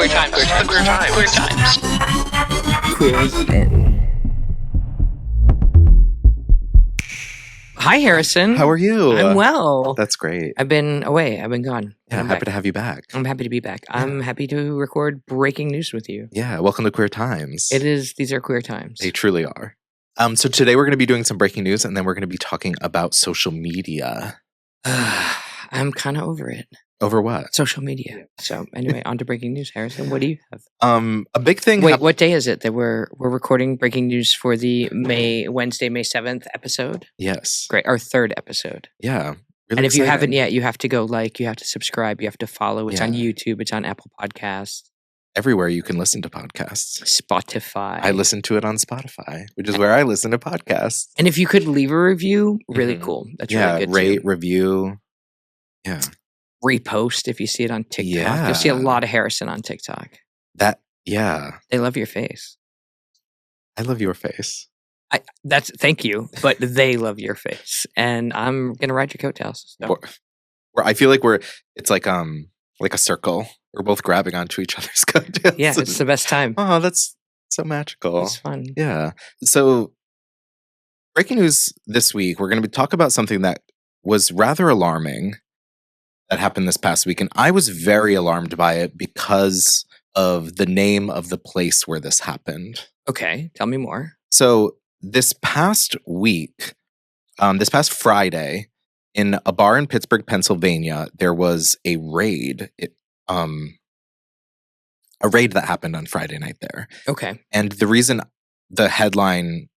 Queer times. Queer times. Queer times. Queers in. Hi, Harrison. How are you? I'm well. That's great. I've been away. I've been gone. Yeah, I'm happy back. to have you back. I'm happy to be back. I'm happy to record breaking news with you. Yeah, welcome to Queer Times. These are queer times. They truly are. So today we're going to be doing some breaking news, and then we're going to be talking about social media. I'm kind of over it. Over what? Social media. So anyway, on to breaking news, Harrison. What do you have? A big thing. Wait, what day is it that we're recording breaking news for the Wednesday, May 7th episode? Yes. Great. Our third episode. Yeah. And if you haven't yet, you have to go you have to subscribe, you have to follow. It's on Yeah. YouTube, it's on Apple Podcasts, Everywhere you can listen to podcasts. Spotify. I listen to it on Spotify, which is where I listen to podcasts. And if you could leave a review, really Mhm. cool. That's Yeah, really good. rate, too. review. Yeah. Repost if you see it on TikTok. Yeah. You'll see a lot of Harrison on TikTok. Yeah. They love your face. I love your face. Thank you, but they love your face, and I'm gonna ride your coattails. So. I feel like it's like a circle. We're both grabbing onto each other's coattails. Yeah, it's the best time. Oh, that's so magical. It's fun. Yeah. So, breaking news this week, we're going to talk about something that was rather alarming that happened this past week. And I was very alarmed by it because of the name of the place where this happened. Okay, tell me more. So, this past week, this past Friday, in a bar in Pittsburgh, Pennsylvania, there was a raid. A raid that happened on Friday night there. Okay. And the reason the headline,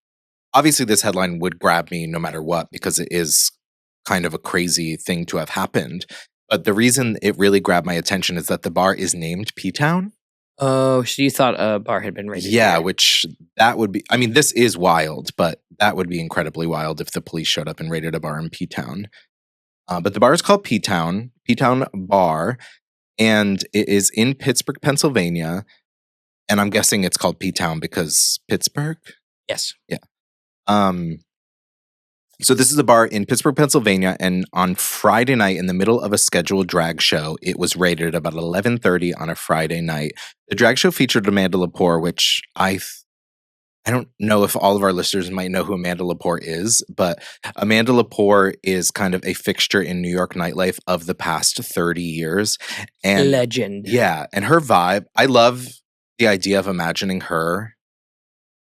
obviously this headline would grab me no matter what, because it is kind of a crazy thing to have happened. But the reason it really grabbed my attention is that the bar is named P-Town. Oh, so you thought a bar had been raided? Yeah, there. which that would be, I mean, this is wild, but that would be incredibly wild if the police showed up and raided a bar in P-Town. But the bar is called P-Town Bar. And it is in Pittsburgh, Pennsylvania. And I'm guessing it's called P-Town because Pittsburgh? Yes. Yeah. So this is a bar in Pittsburgh, Pennsylvania. And on Friday night, in the middle of a scheduled drag show, it was raided about 11:30 on a Friday night. The drag show featured Amanda Lepore, which I don't know if all of our listeners might know who Amanda Lepore is, but Amanda Lepore is kind of a fixture in New York nightlife of the past 30 years. And Legend. yeah, and her vibe, I love the idea of imagining her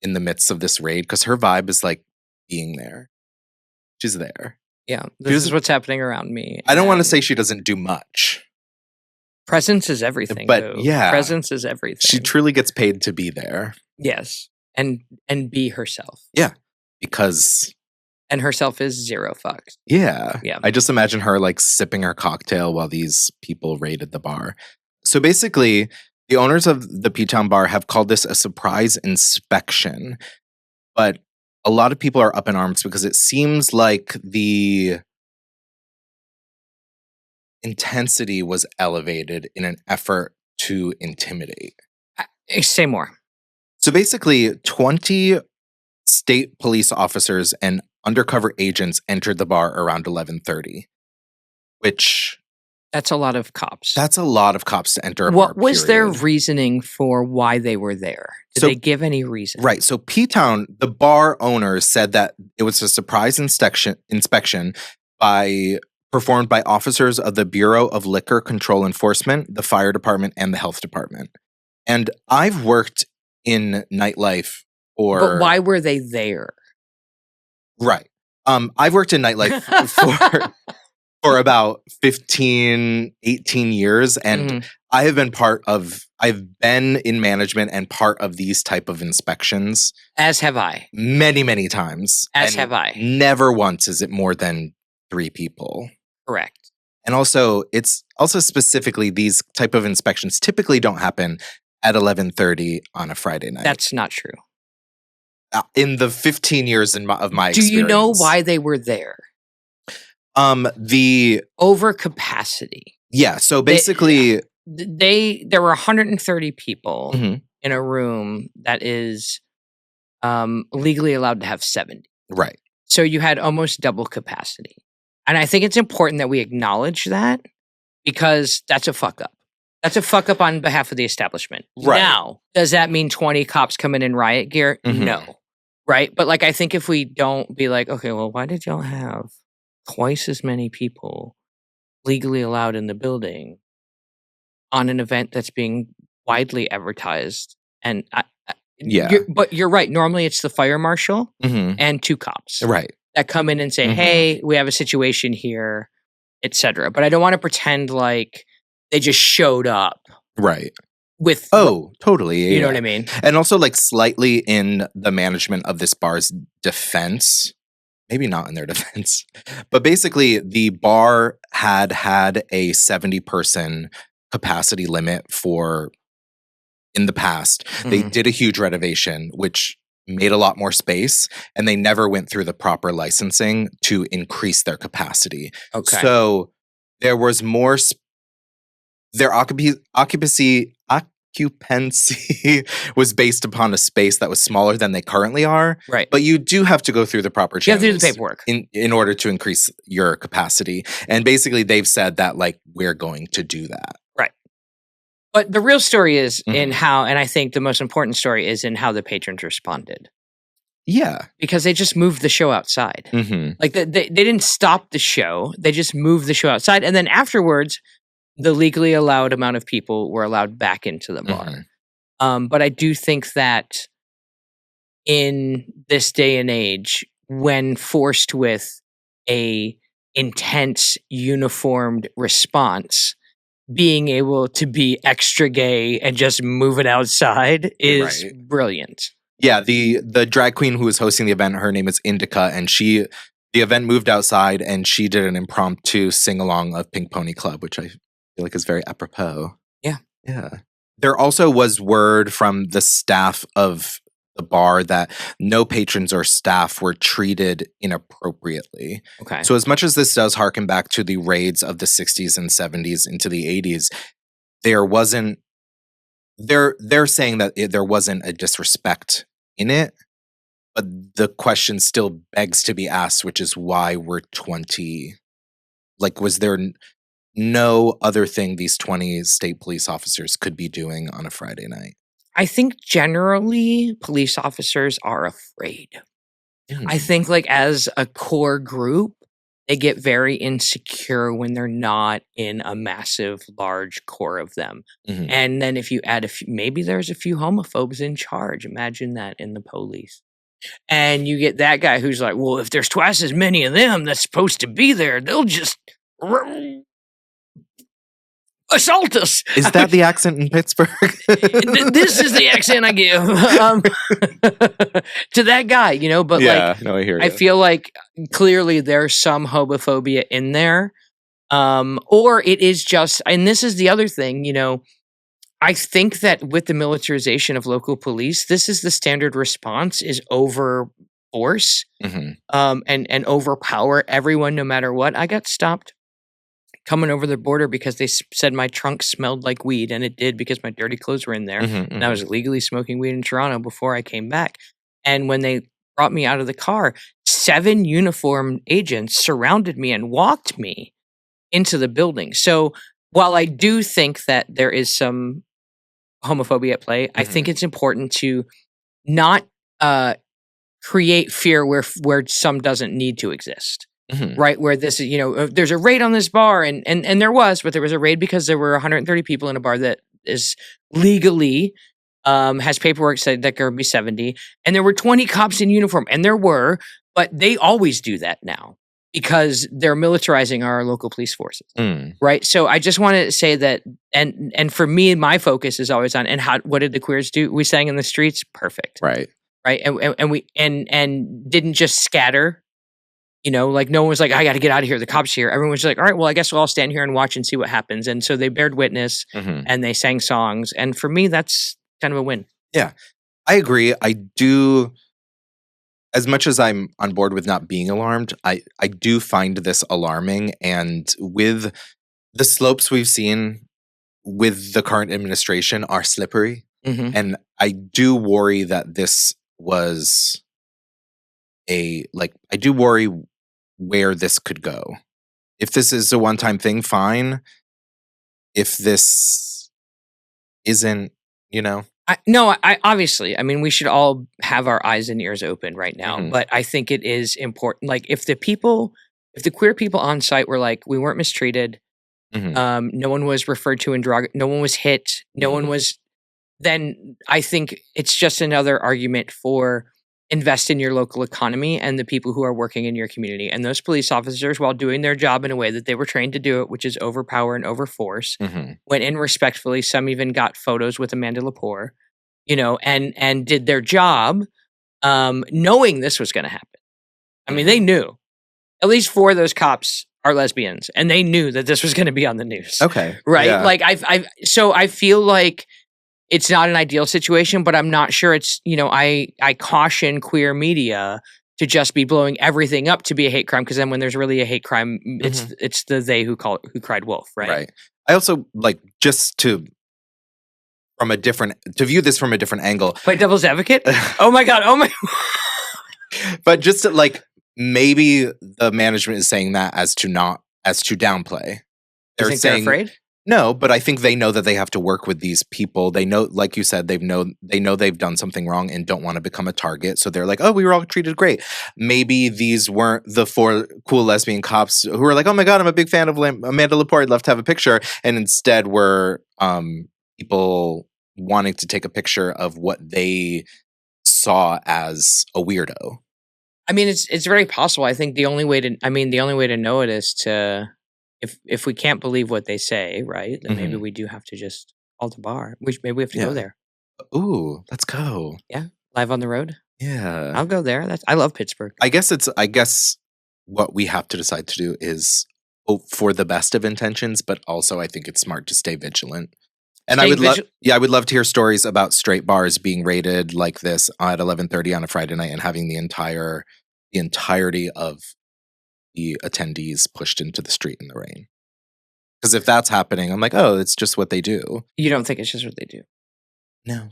in the midst of this raid because her vibe is like being there. She's there. Yeah. This is what's happening around me. I don't want to and say she doesn't do much. presence is everything. But, though. yeah. Presence is everything. She truly gets paid to be there. Yes. And be herself. Because And herself is zero fucks. yeah. Yeah. I just imagine her like sipping her cocktail while these people raided the bar. So basically, the owners of the P-Town bar have called this a surprise inspection. But a lot of people are up in arms because it seems like the intensity was elevated in an effort to intimidate. Say more. So basically, 20 state police officers and undercover agents entered the bar around 11:30, which That's a lot of cops. that's a lot of cops to enter a bar. What was their period. reasoning for why they were there? Did So- they give any reason? Right. So P-Town, the bar owners said that it was a surprise inspection performed by officers of the Bureau of Liquor Control Enforcement, the fire department, and the health department. And I've worked in nightlife But why were they there? Right. I've worked in nightlife for about 15, 18 years. And Mhm. I've been in management and part of these type of inspections As have I. many, many times. As And have I. Never once is it more than 3 people. Correct. And also, it's also specifically these type of inspections typically don't happen at 11:30 on a Friday night. That's not true. In the 15 years of my Do experience. you know why they were there? The Overcapacity. yeah. So basically, There were 130 people Mhm. in a room that is legally allowed to have 70. right. So you had almost double capacity. And I think it's important that we acknowledge that because that's a fuck up. That's a fuck up on behalf of the establishment. Right. Now, does that mean 20 cops come in riot gear? Mhm. No. Right? But like, I think if we don't be like, okay, well, why did y'all have twice as many people legally allowed in the building on an event that's being widely advertised? And Yeah. but you're right. Normally it's the fire marshal Mhm. and 2 cops Right. that come in and say, Mhm. hey, we have a situation here, etc. But I don't want to pretend like they just showed up Right. with, Oh, totally. Yeah, you know yeah. what I mean? And also, like, slightly in the management of this bar's defense, maybe not in their defense, but basically, the bar had a 70-person capacity limit for in the past. They Mhm. did a huge renovation, which made a lot more space, and they never went through the proper licensing to increase their capacity. Okay. So there was more. Their occupancy was based upon a space that was smaller than they currently are. Right. But you do have to go through the proper You have channels. to do the paperwork. in order to increase your capacity. And basically, they've said that like we're going to do that. Right. But the real story is in Mhm. how, and I think the most important story is in how the patrons responded, Yeah. because they just moved the show outside. Hmm. Like they didn't stop the show; they just moved the show outside, and then afterwards, the legally allowed amount of people were allowed back into the bar. But I do think that in this day and age, when forced with a intense uniformed response, being able to be extra gay and just move it outside is Right. brilliant. Yeah, the drag queen who was hosting the event, her name is Indica, and the event moved outside and she did an impromptu sing along of Pink Pony Club, which I feel like is very apropos. Yeah. Yeah. There also was word from the staff of the bar that no patrons or staff were treated inappropriately. Okay. So as much as this does harken back to the raids of the 60s and 70s into the 80s, there wasn't they're saying that there wasn't a disrespect in it, but the question still begs to be asked, which is why were 20 like was there no other thing these 20 state police officers could be doing on a Friday night? I think generally police officers are afraid. I Mm. think like as a core group, they get very insecure when they're not in a massive, large core of them. Mhm. And then if you add a few, maybe there's a few homophobes in charge. Imagine that in the police. And you get that guy who's like, well, if there's twice as many of them that's supposed to be there, they'll just assault us. Is that the accent in Pittsburgh? This is the accent I give to that guy, you know, but like, no, I hear you. I feel like clearly there's some homophobia in there. Or it is just, and this is the other thing, you know, I think that with the militarization of local police, this is the standard response is over force, Mhm. and overpower everyone no matter what. I got stopped coming over the border because they said my trunk smelled like weed, and it did because my dirty clothes were in there. Mhm, And I mhm. was legally smoking weed in Toronto before I came back. And when they brought me out of the car, 7 uniformed agents surrounded me and walked me into the building. So while I do think that there is some homophobia at play, I think it's important to not create fear where some doesn't need to exist. Mhm. Right, where this is, you know, there's a raid on this bar, and there was, but there was a raid because there were 130 people in a bar that is legally has paperwork said that there could be 70, and there were 20 cops in uniform, and there were, but they always do that now because they're militarizing our local police forces. Mm. Right, so I just want to say that, and for me, my focus is always on, and what did the queers do? We sang in the streets, perfect, Right. right, and we didn't just scatter. You know, like no one was like, I got to get out of here. The cops here. Everyone was like, all right, well, I guess we'll all stand here and watch and see what happens. And so they bared witness Mhm. and they sang songs. And for me, that's kind of a win. I agree. I do. As much as I'm on board with not being alarmed, I do find this alarming. And with the slopes we've seen with the current administration are slippery. Mhm. And I do worry that this was I do worry where this could go. If this is a one-time thing, fine. If this isn't, you know? I obviously, I mean, we should all have our eyes and ears open right now, Mhm. but I think it is important. Like, if the queer people on site were like, we weren't mistreated, Mhm. no one was referred to in no one was hit, no one Mhm. was, then I think it's just another argument for invest in your local economy and the people who are working in your community. And those police officers, while doing their job in a way that they were trained to do it, which is overpower and overforce, Mhm. went in respectfully. Some even got photos with Amanda Lepore, and did their job, knowing this was going to happen. I mean, they knew at least 4 of those cops are lesbians, and they knew that this was going to be on the news. Okay. Right? Yeah. Like so I feel like it's not an ideal situation, but I'm not sure it's, I caution queer media to just be blowing everything up to be a hate crime, because then when there's really a hate crime, it's the they who cried wolf, right? Right. I also like just to view this from a different angle. Play devil's advocate? Oh my god. Oh my. But just to, like, maybe the management is saying that as to downplay. You think they're afraid? No, but I think they know that they have to work with these people. They know, like you said, they know they've done something wrong and don't want to become a target. So they're like, oh, we were all treated great. Maybe these weren't the 4 cool lesbian cops who were like, oh my god, I'm a big fan of Amanda Lepore, I'd love to have a picture. And instead were people wanting to take a picture of what they saw as a weirdo. I mean, it's very possible. I think the only way to know it is to, if we can't believe what they say, right? Then maybe we do have to just call the bar. Maybe we have to go there. Ooh, let's go. Yeah, live on the road. Yeah, I'll go there. I love Pittsburgh. I guess what we have to decide to do is hope for the best of intentions, but also I think it's smart to stay vigilant. And I would love to hear stories about straight bars being raided like this at 11:30 on a Friday night and having the entirety of the attendees pushed into the street in the rain. Because if that's happening, I'm like, oh, it's just what they do. You don't think it's just what they do? No.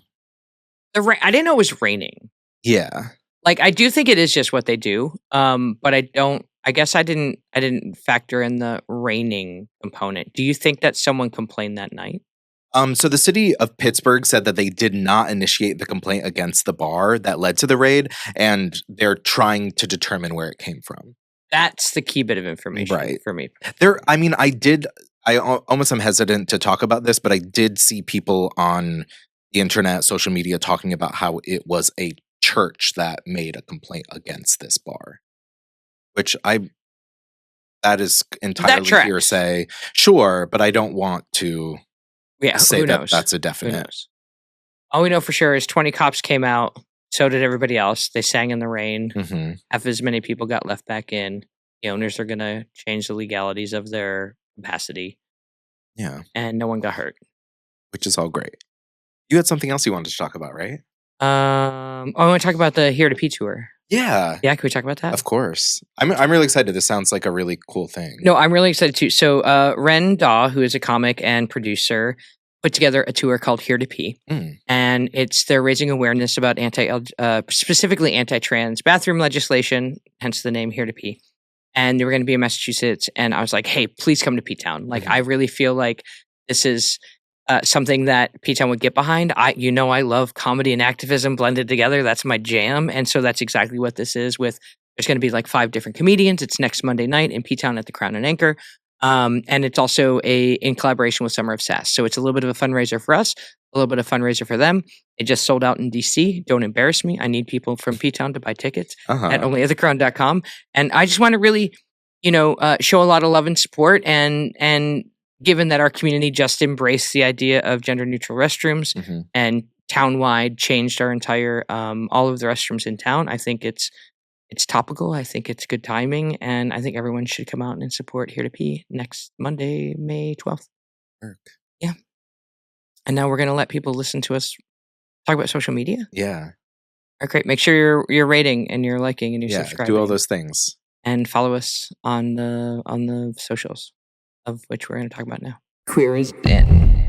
I didn't know it was raining. Yeah. Like, I do think it is just what they do. But I guess I didn't factor in the raining component. Do you think that someone complained that night? So the city of Pittsburgh said that they did not initiate the complaint against the bar that led to the raid, and they're trying to determine where it came from. That's the key bit of information for me. I almost am hesitant to talk about this, but I did see people on the internet, social media, talking about how it was a church that made a complaint against this bar, which that is entirely hearsay. Sure, but I don't want to say that that's a definite. Who knows? All we know for sure is 20 cops came out. So did everybody else. They sang in the rain. Half as many people got left back in. The owners are going to change the legalities of their capacity. Yeah. And no one got hurt. Which is all great. You had something else you wanted to talk about, right? I want to talk about the Here to P tour. Yeah. Yeah, can we talk about that? Of course. I'm really excited. This sounds like a really cool thing. No, I'm really excited too. So Ren Daw, who is a comic and producer, put together a tour called Here to Pee. And they're raising awareness about specifically anti-trans bathroom legislation, hence the name Here to Pee. And they were going to be in Massachusetts. And I was like, hey, please come to P-Town. Like, I really feel like this is something that P-Town would get behind. I love comedy and activism blended together. That's my jam. And so that's exactly what this is. There's going to be like 5 different comedians. It's next Monday night in P-Town at the Crown and Anchor. And it's also in collaboration with Summer of Sass. So it's a little bit of a fundraiser for us, a little bit of fundraiser for them. It just sold out in DC. Don't embarrass me. I need people from P-Town to buy tickets at onlyatthecrown.com. And I just want to really, show a lot of love and support. And given that our community just embraced the idea of gender neutral restrooms and townwide changed our entire, all of the restrooms in town, I think it's topical. I think it's good timing, and I think everyone should come out and support Here to Pee next Monday, May 12th. Yeah. And now we're going to let people listen to us talk about social media. Yeah. All right, great. Make sure you're rating and you're liking and you're subscribing. Do all those things. And follow us on the socials, of which we're going to talk about now. Queer is in.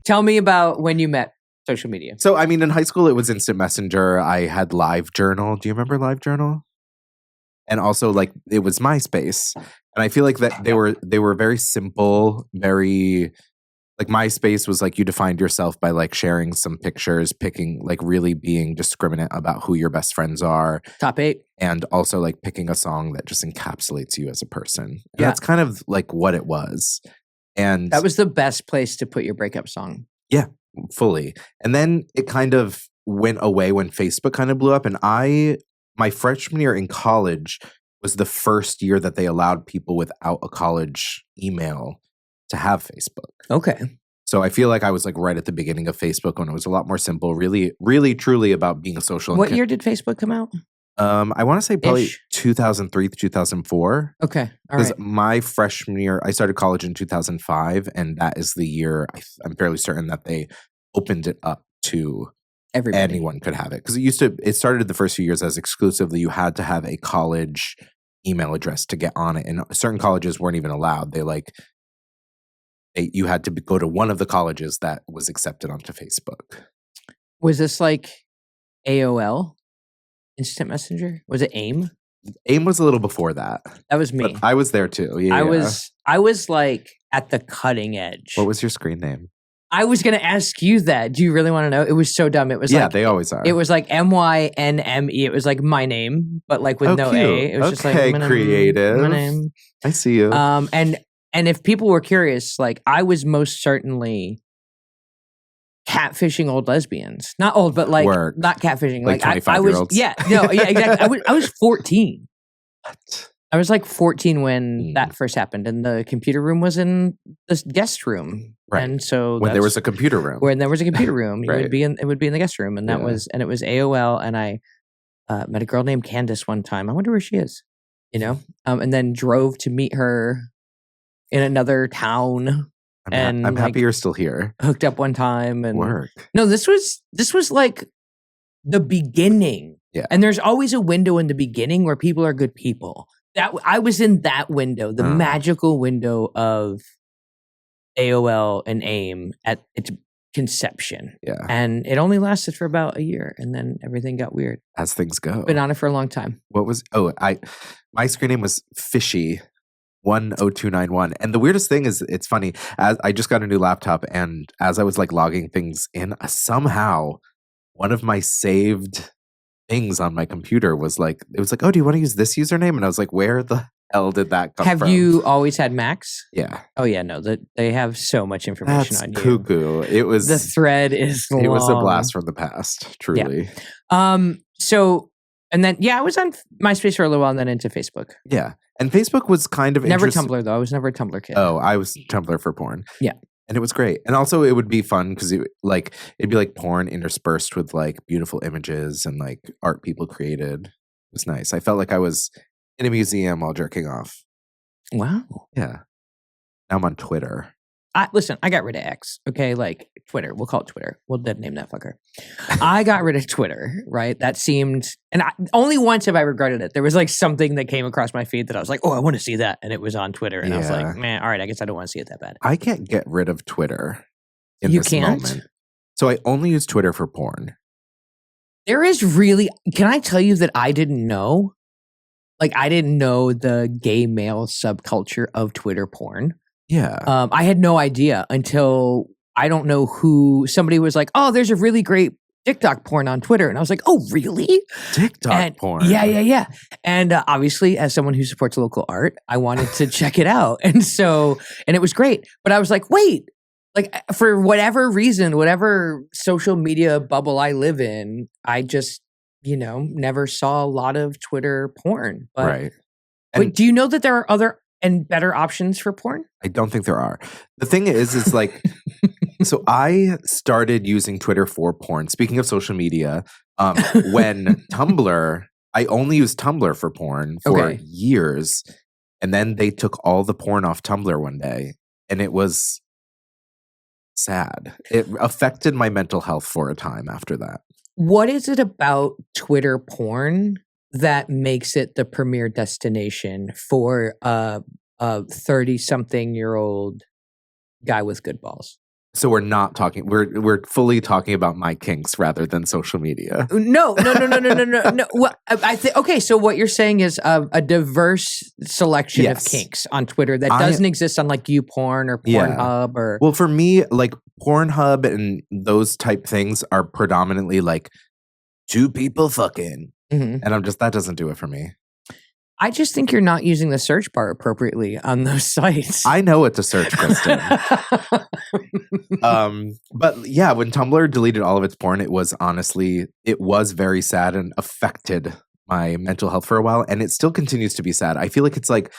Tell me about when you met social media. So, I mean, in high school, it was Instant Messenger. I had LiveJournal. Do you remember LiveJournal? And also, like, it was MySpace. And I feel like that they were very simple, very like MySpace was like you defined yourself by like sharing some pictures, picking like really being discriminate about who your best friends are. Top 8. And also like picking a song that just encapsulates you as a person. And Yeah. that's kind of like what it was. And that was the best place to put your breakup song. Yeah, fully. And then it kind of went away when Facebook kind of blew up. And my freshman year in college was the first year that they allowed people without a college email to have Facebook. Okay. So I feel like I was like right at the beginning of Facebook when it was a lot more simple, really, really, truly about being a social. What year did Facebook come out? I want to say probably 2003 to 2004. Okay. All Because right. my freshman year, I started college in 2005, and that is the year I'm fairly certain that they opened it up to Everybody. anyone could have it. Because it started the first few years as exclusively you had to have a college email address to get on it, and certain colleges weren't even allowed. You had to go to one of the colleges that was accepted onto Facebook. Was this like AOL? Instant Messenger? Was it AIM? AIM was a little before that. That was me. But I was there too. Yeah, I was like at the cutting edge. What was your screen name? I was going to ask you that. Do you really want to know? It was so dumb. It was like, they always are. It was like MYNME. It was like my name, but like with no cute. A. It was just like creative. My name. I see you. And if people were curious, like I was most certainly catfishing old lesbians. Not old, but like not catfishing. Like I was 25-year-olds? Yeah, no, yeah, exactly. I was 14. What? I was like 14 when that first happened, and the computer room was in the guest room. Right. And so when there was a computer room. When there was a computer room, Right. it would be in the guest room, and that was AOL. And I met a girl named Candace one time. I wonder where she is. And then drove to meet her in another town. I'm happy you're still here. Hooked up one time and work. No, this was like the beginning. Yeah. And there's always a window in the beginning where people are good people. That I was in that window, the magical window of AOL and AIM at its conception. Yeah. And it only lasted for about a year, and then everything got weird. As things go. Been on it for a long time. My screen name was Fishy 10291. And the weirdest thing is, it's funny, as I just got a new laptop, and as I was like logging things in, somehow one of my saved things on my computer was like, it was like, oh, do you want to use this username? And I was like, where the hell did that come from? Have you always had Macs? Yeah. Oh yeah, no, they have so much information on you. Cuckoo. It was the thread is long. It was a blast from the past, truly. Yeah. So and then I was on MySpace for a little while and then into Facebook. Yeah. And Facebook was kind of never Tumblr though. I was never a Tumblr kid. Oh, I was Tumblr for porn. Yeah. And it was great. And also it would be fun because it'd be like porn interspersed with like beautiful images and like art people created. It was nice. I felt like I was in a museum while jerking off. Wow. Yeah. Now I'm on Twitter. Listen, I got rid of X, okay? Like Twitter. We'll call it Twitter. We'll dead name that fucker. I got rid of Twitter, right? That seemed, and only once have I regretted it. There was like something that came across my feed that I was like, oh, I want to see that. And it was on Twitter. And I was like, man, all right, I guess I don't want to see it that bad. I can't get rid of Twitter in you this can't? moment. So I only use Twitter for porn. There is really, can I tell you that I didn't know? Like, I didn't know the gay male subculture of Twitter porn. Yeah. I had no idea until I don't know who, somebody was like, oh, there's a really great TikTok porn on Twitter. And I was like, oh, really? TikTok porn? Yeah. And obviously, as someone who supports local art, I wanted to check it out. And it was great. But I was like, wait, like for whatever reason, whatever social media bubble I live in, I just, never saw a lot of Twitter porn. But, right. But do you know that there are other and better options for porn? I don't think there are. The thing is like, so I started using Twitter for porn. Speaking of social media, when Tumblr, I only used Tumblr for porn for years. And then they took all the porn off Tumblr one day. And it was sad. It affected my mental health for a time after that. What is it about Twitter porn that makes it the premier destination for a 30-something-year-old guy with good balls? So we're not talking. We're fully talking about my kinks rather than social media. No. Well, I think okay. So what you're saying is a diverse selection of kinks on Twitter that doesn't exist on like YouPorn or Pornhub or. Well, for me, like Pornhub and those type things are predominantly like two people fucking, and I'm just that doesn't do it for me. I just think you're not using the search bar appropriately on those sites. I know what to search, Kristen. But yeah, when Tumblr deleted all of its porn, it was very sad and affected my mental health for a while. And it still continues to be sad. I feel like it's like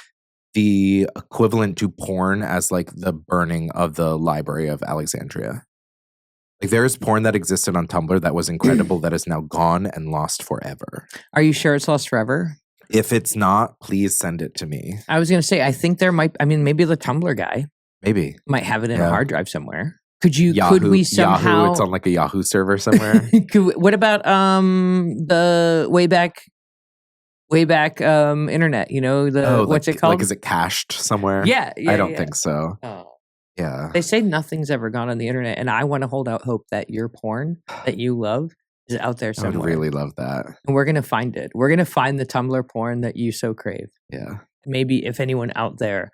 the equivalent to porn as like the burning of the Library of Alexandria. Like there is porn that existed on Tumblr that was incredible that is now gone and lost forever. Are you sure it's lost forever? If it's not, please send it to me. I was going to say, I think there might, maybe the Tumblr guy might have it in a hard drive somewhere. Could we somehow? Yahoo, it's on like a Yahoo server somewhere. What about the way back internet? You know, what's it called? Like, is it cached somewhere? Yeah. I don't think so. Oh. Yeah. They say nothing's ever gone on the internet, and I want to hold out hope that your porn that you love is out there somewhere. I would really love that. And we're going to find it. We're going to find the Tumblr porn that you so crave. Yeah. Maybe if anyone out there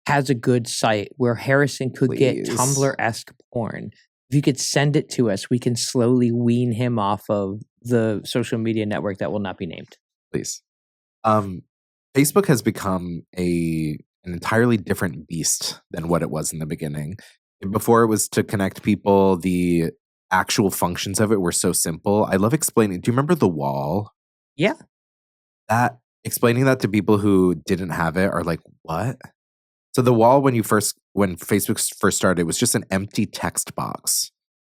has a good site where Harrison could get Tumblr-esque porn, if you could send it to us, we can slowly wean him off of the social media network that will not be named. Please. Facebook has become an entirely different beast than what it was in the beginning. Before it was to connect people, the actual functions of it were so simple. I love explaining. Do you remember the wall? Yeah. Explaining that to people who didn't have it are like, what? So the wall, when Facebook first started, it was just an empty text box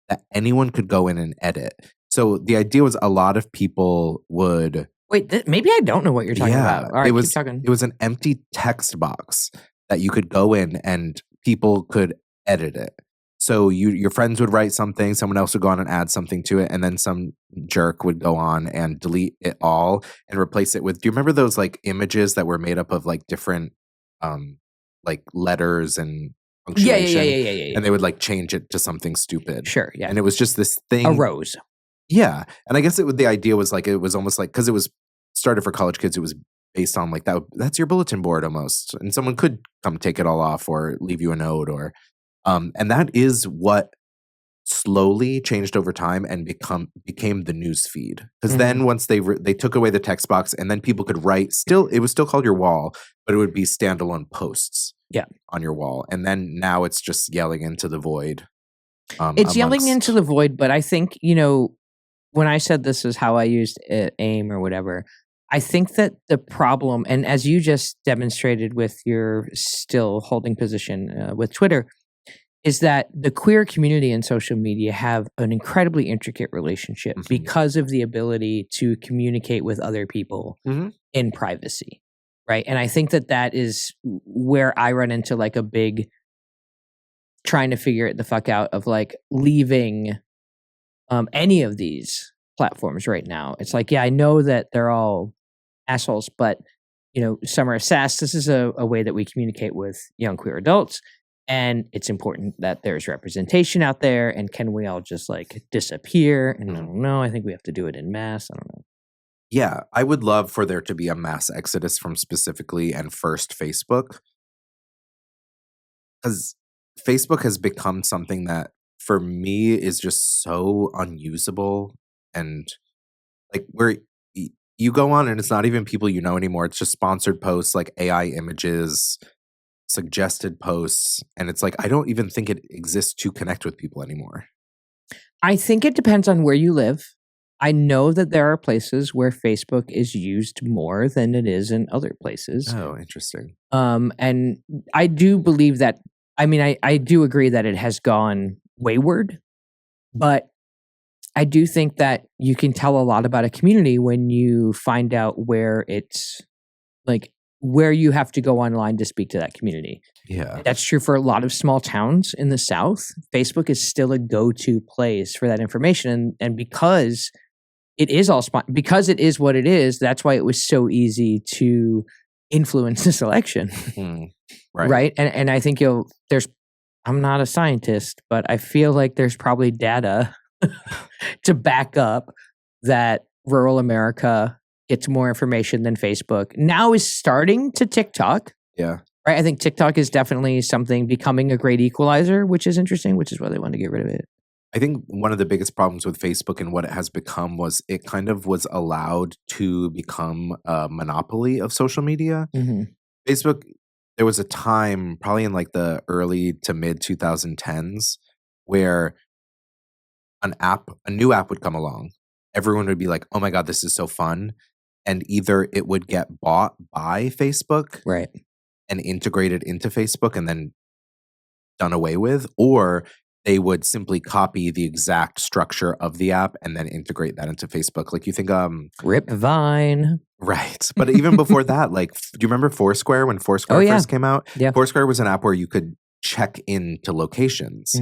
that anyone could go in and edit. So the idea was a lot of people would. Wait, maybe I don't know what you're talking about. All right, keep talking. It was an empty text box that you could go in and people could edit it. So your friends would write something, someone else would go on and add something to it, and then some jerk would go on and delete it all and replace it with. Do you remember those like images that were made up of like different like letters and punctuation? Yeah. And they would like change it to something stupid. Sure, yeah. And it was just this thing. A rose. Yeah, and I guess the idea was like it was almost like because it was started for college kids, it was based on like that's your bulletin board almost, and someone could come take it all off or leave you a note or. And that is what slowly changed over time and became the news feed. Because then once they took away the text box and then people could write, it was still called your wall, but it would be standalone posts on your wall. And then now it's just yelling into the void. It's yelling into the void, but I think, when I said this is how I used AIM or whatever, I think that the problem, and as you just demonstrated with your still holding position with Twitter, is that the queer community and social media have an incredibly intricate relationship because of the ability to communicate with other people in privacy, right? And I think that is where I run into like a big trying to figure it the fuck out of like leaving any of these platforms right now. It's like, yeah, I know that they're all assholes, but some are sass. This is a way that we communicate with young queer adults. And it's important that there's representation out there. And can we all just like disappear? And I don't know. I think we have to do it in mass. I don't know. Yeah, I would love for there to be a mass exodus from specifically and first Facebook. Because Facebook has become something that for me is just so unusable. And like where you go on and it's not even people you know anymore. It's just sponsored posts like AI images, suggested posts, and it's like I don't even think it exists to connect with people anymore. I think it depends on where you live. I know that there are places where Facebook is used more than it is in other places. Oh, interesting. And I do believe that. I mean, I do agree that it has gone wayward, but I do think that you can tell a lot about a community when you find out where it's like where you have to go online to speak to that community. Yeah. That's true for a lot of small towns in the South. Facebook is still a go-to place for that information. And because it is because it is what it is, that's why it was so easy to influence this election. Right. Right. And I think there's I'm not a scientist, but I feel like there's probably data to back up that rural America gets more information than Facebook. Now is starting to TikTok. Yeah. Right. I think TikTok is definitely something becoming a great equalizer, which is interesting, which is why they wanted to get rid of it. I think one of the biggest problems with Facebook and what it has become was it kind of was allowed to become a monopoly of social media. Mm-hmm. Facebook, there was a time probably in like the early to mid 2010s where a new app would come along. Everyone would be like, oh my God, this is so fun. And either it would get bought by Facebook Right. and integrated into Facebook and then done away with, or they would simply copy the exact structure of the app and then integrate that into Facebook. Like you think, Rip Vine. Right. But even before that, like, do you remember Foursquare when Foursquare first came out? Yeah. Foursquare was an app where you could check into locations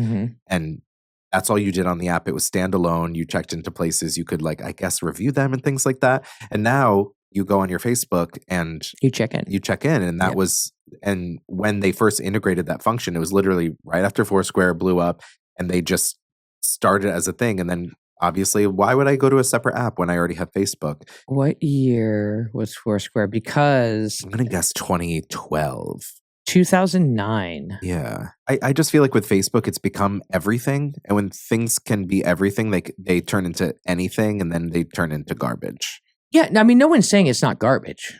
and that's all you did on the app. It was standalone. You checked into places. You could like, I guess, review them and things like that. And now you go on your Facebook and you check in. And that was, and when they first integrated that function, it was literally right after Foursquare blew up and they just started as a thing. And then obviously, why would I go to a separate app when I already have Facebook? What year was Foursquare? Because I'm going to guess 2012. 2009. Yeah. I just feel like with Facebook, it's become everything. And when things can be everything, they turn into anything and then they turn into garbage. Yeah. I mean, no one's saying it's not garbage.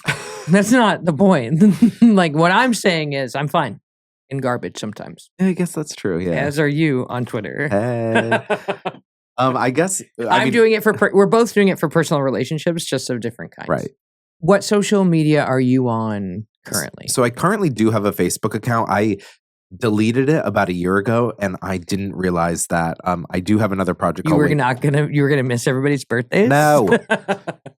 That's not the point. Like what I'm saying is I'm fine in garbage sometimes. Yeah, I guess that's true. Yeah. As are you on Twitter. Hey. I guess I'm doing it for, we're both doing it for personal relationships, just of different kinds. Right. What social media are you on currently? So I currently do have a Facebook account. I deleted it about a year ago, and I didn't realize that I do have another project. You were gonna miss everybody's birthdays? No,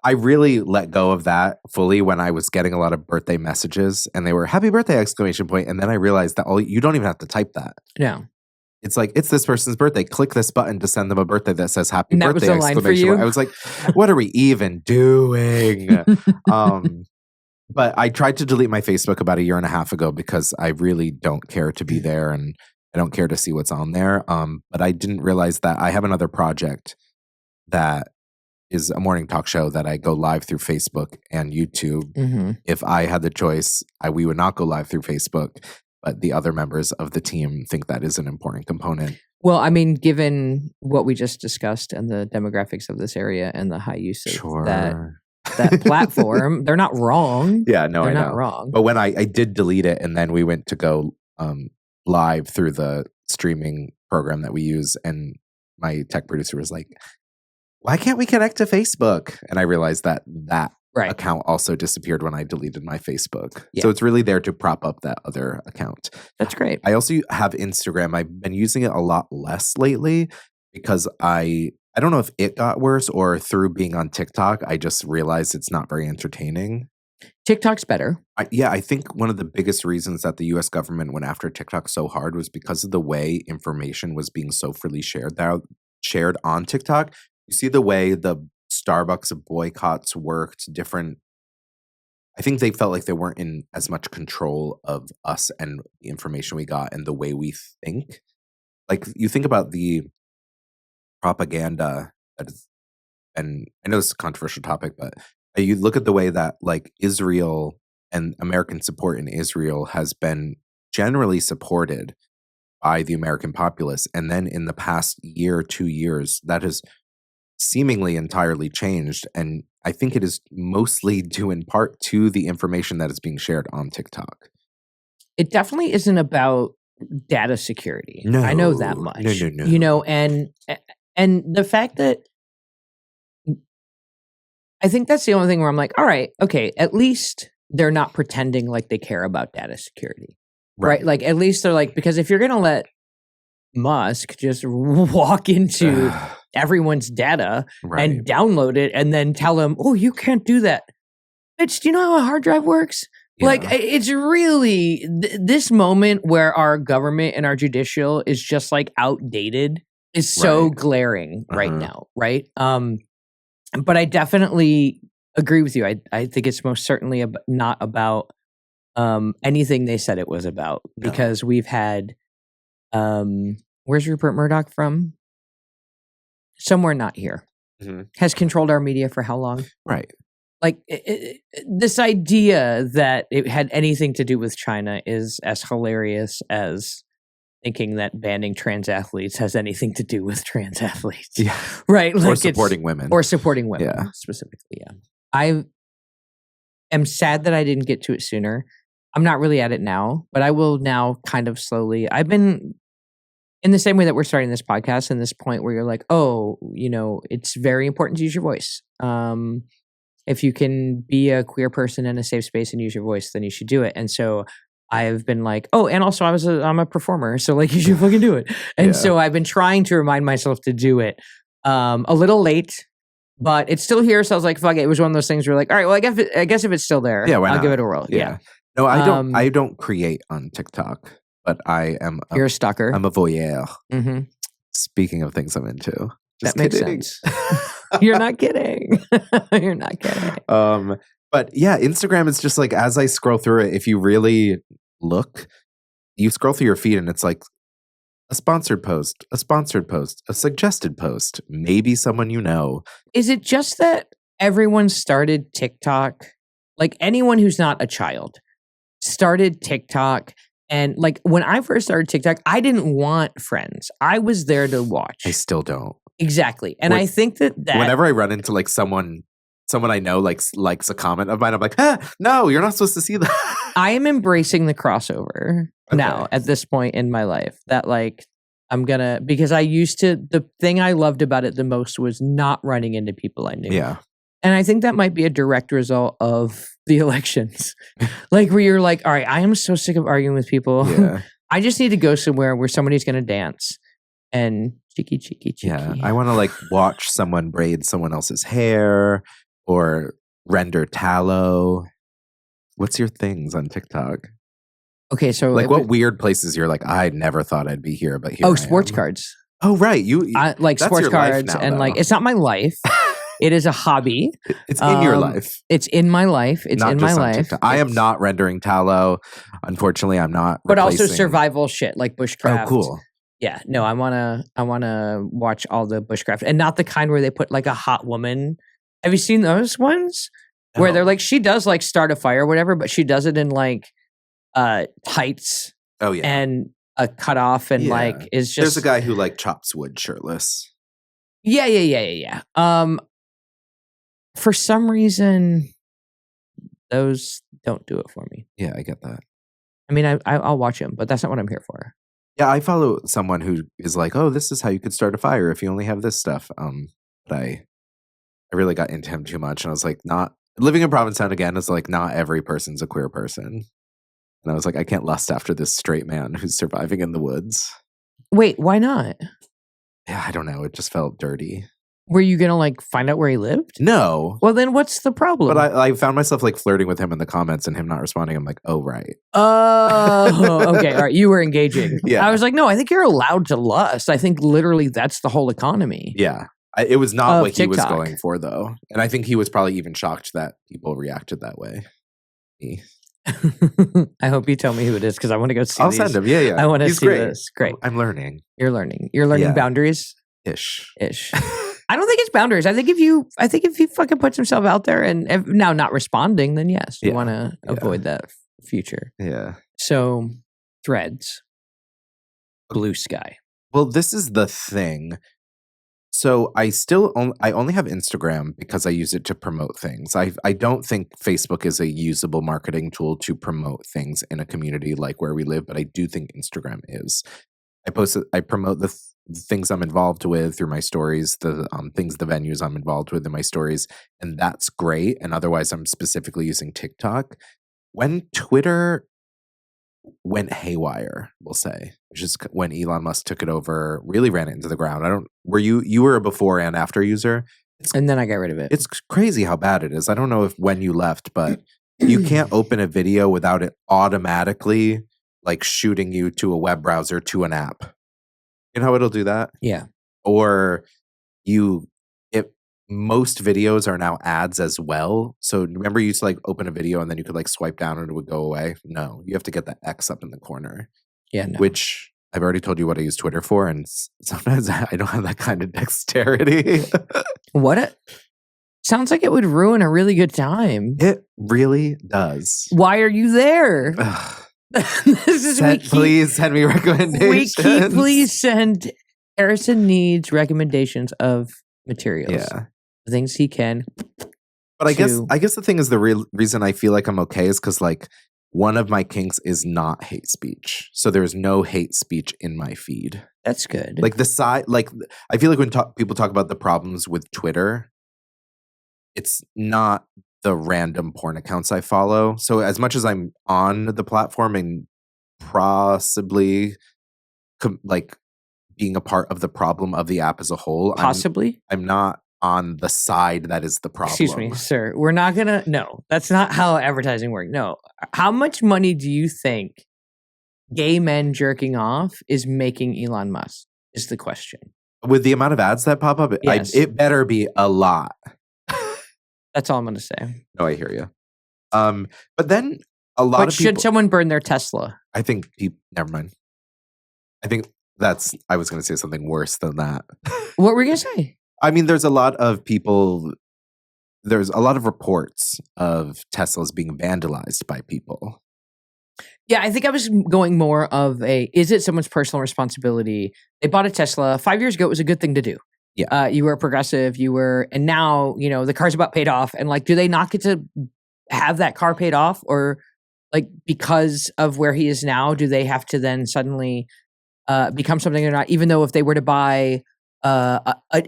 I really let go of that fully when I was getting a lot of birthday messages, and they were "Happy Birthday!" And then I realized that you don't even have to type that. No. It's like, it's this person's birthday. Click this button to send them a birthday that says "Happy and that Birthday!" Was the line for you? I was like, what are we even doing? But I tried to delete my Facebook about a year and a half ago because I really don't care to be there and I don't care to see what's on there. But I didn't realize that I have another project that is a morning talk show that I go live through Facebook and YouTube. Mm-hmm. If I had the choice, we would not go live through Facebook. But the other members of the team think that is an important component. Well, I mean, given what we just discussed and the demographics of this area and the high use of that platform, they're not wrong. Yeah, no, they're I know. not wrong. But when I did delete it, and then we went to go live through the streaming program that we use, and my tech producer was like, "Why can't we connect to Facebook?" And I realized that account also disappeared when I deleted my Facebook. Yeah. So it's really there to prop up that other account. That's great. I also have Instagram. I've been using it a lot less lately because I don't know if it got worse or through being on TikTok, I just realized it's not very entertaining. TikTok's better. I think one of the biggest reasons that the U.S. government went after TikTok so hard was because of the way information was being so freely shared on TikTok. You see the way the Starbucks boycotts worked different. I think they felt like they weren't in as much control of us and the information we got and the way we think. Like you think about the propaganda that is, and I know this is a controversial topic, but you look at the way that like Israel and American support in Israel has been generally supported by the American populace. And then in the past year, 2 years, that has seemingly entirely changed. And I think it is mostly due in part to the information that is being shared on TikTok. It definitely isn't about data security. No, I know that much. No. You know, and the fact that I think that's the only thing where I'm like, all right, okay, at least they're not pretending like they care about data security. Right? Like at least they're like, because if you're going to let Musk just walk into everyone's data and download it and then tell them, oh, you can't do that. Bitch, do you know how a hard drive works? Yeah. Like, it's really this moment where our government and our judicial is just like outdated is so glaring right now, right? But I definitely agree with you. I think it's most certainly not about anything they said it was about, because we've had Where's Rupert Murdoch from? Somewhere not here. Mm-hmm. Has controlled our media for how long? Right. Like this idea that it had anything to do with China is as hilarious as thinking that banning trans athletes has anything to do with trans athletes. Yeah. Right. Like or supporting women. Or supporting women Yeah. specifically. Yeah. I am sad that I didn't get to it sooner. I'm not really at it now, but I will now kind of slowly. I've been in the same way that we're starting this podcast, in this point where you're like, oh, it's very important to use your voice. If you can be a queer person in a safe space and use your voice, then you should do it. And so I've been like, oh, and also I'm a performer, so like you should fucking do it. And so I've been trying to remind myself to do it. A little late, but it's still here. So I was like, fuck it. It was one of those things where like, all right, well, I guess if it's still there, I'll give it a whirl. Yeah. No, I don't create on TikTok, but I am. You're a stalker. I'm a voyeur. Mm-hmm. Speaking of things I'm into. Just that makes kidding. sense. You're not kidding. You're not kidding. But yeah, Instagram is just like, as I scroll through it, if you really look, you scroll through your feed and it's like a sponsored post, a suggested post, maybe someone you know. Is it just that everyone started TikTok? Like anyone who's not a child started TikTok. And like when I first started TikTok, I didn't want friends. I was there to watch. I still don't. Exactly. And I think that whenever I run into like someone I know likes a comment of mine, I'm like, no, you're not supposed to see that. I am embracing the crossover now at this point in my life that like because the thing I loved about it the most was not running into people I knew. Yeah. And I think that might be a direct result of the elections. Like where you're like, all right, I am so sick of arguing with people. Yeah. I just need to go somewhere where somebody's going to dance and cheeky. Yeah. I want to like watch someone braid someone else's hair or render tallow. What's your things on TikTok? Okay, so like what weird places you're like, I never thought I'd be here, but here I sports am. Cards. Oh, right. I like sports cards now, and though. like it's not my life. It is a hobby. It's in your life. It's in my life. It's not in just my on life. TikTok. I am not rendering tallow. Unfortunately, I'm not. But also survival shit like bushcraft. Oh, cool. Yeah, no, I wanna watch all the bushcraft and not the kind where they put like a hot woman. Have you seen those ones where they're like she does like start a fire or whatever, but she does it in like tights. Oh yeah, and a cutoff and like is just. There's a guy who like chops wood shirtless. Yeah. For some reason, those don't do it for me. Yeah, I get that. I mean, I'll watch them, but that's not what I'm here for. Yeah, I follow someone who is like, oh, this is how you could start a fire if you only have this stuff. But I really got into him too much, and I was like, not living in Provincetown again is like not every person's a queer person, and I was like, I can't lust after this straight man who's surviving in the woods. Wait, why not? Yeah, I don't know. It just felt dirty. Were you gonna like find out where he lived? No. Well, then what's the problem? But I found myself like flirting with him in the comments and him not responding. I'm like, oh, right. Oh, okay. All right. You were engaging. Yeah. I was like, no, I think you're allowed to lust. I think literally that's the whole economy. Yeah. It was not what TikTok. He was going for, though. And I think he was probably even shocked that people reacted that way. I hope you tell me who it is because I want to go see I'll these. send him. Yeah. I want to see great. this. Great. I'm learning. You're learning boundaries? Ish. I don't think it's boundaries. I think if he fucking puts himself out there and now not responding, then yes, you want to avoid that future. Yeah. So Threads, Blue Sky. Well, this is the thing. So I only have Instagram because I use it to promote things. I don't think Facebook is a usable marketing tool to promote things in a community like where we live, but I do think Instagram is. I promote the things I'm involved with through my stories, the venues I'm involved with in my stories, and that's great. And otherwise, I'm specifically using TikTok. When Twitter went haywire, we'll say, which is when Elon Musk took it over, really ran it into the ground. Were you were a before and after user? And then I got rid of it. It's crazy how bad it is. I don't know if when you left, but you can't open a video without it automatically like shooting you to a web browser to an app. You know how it'll do that? Yeah. Or most videos are now ads as well. So remember you used to like open a video and then you could like swipe down and it would go away? No, you have to get the X up in the corner. Yeah. No. Which I've already told you what I use Twitter for, and sometimes I don't have that kind of dexterity. Sounds like it would ruin a really good time. It really does. Why are you there? Please send me recommendations. Please send. Harrison needs recommendations of materials. Yeah. Things he can. But I guess the thing is, the real reason I feel like I'm okay is because like one of my kinks is not hate speech. So there's no hate speech in my feed. That's good. Like I feel like when people talk about the problems with Twitter, it's not the random porn accounts I follow. So as much as I'm on the platform and possibly like being a part of the problem of the app as a whole, I'm not on the side that is the problem. Excuse me, sir. We're not gonna. No, that's not how advertising works. No. How much money do you think gay men jerking off is making Elon Musk? Is the question. With the amount of ads that pop up, yes. It better be a lot. That's all I'm gonna say. No, I hear you. But then a lot of people. Should someone burn their Tesla? I think. Never mind. I think I was going to say something worse than that. What were you going to say? I mean, there's a lot of reports of Teslas being vandalized by people. Yeah, I think I was going more of is it someone's personal responsibility? They bought a Tesla 5 years ago. It was a good thing to do. Yeah. You were progressive, and now, the car's about paid off. And like, do they not get to have that car paid off? Or like, because of where he is now, do they have to then suddenly become something they're not, even though if they were to buy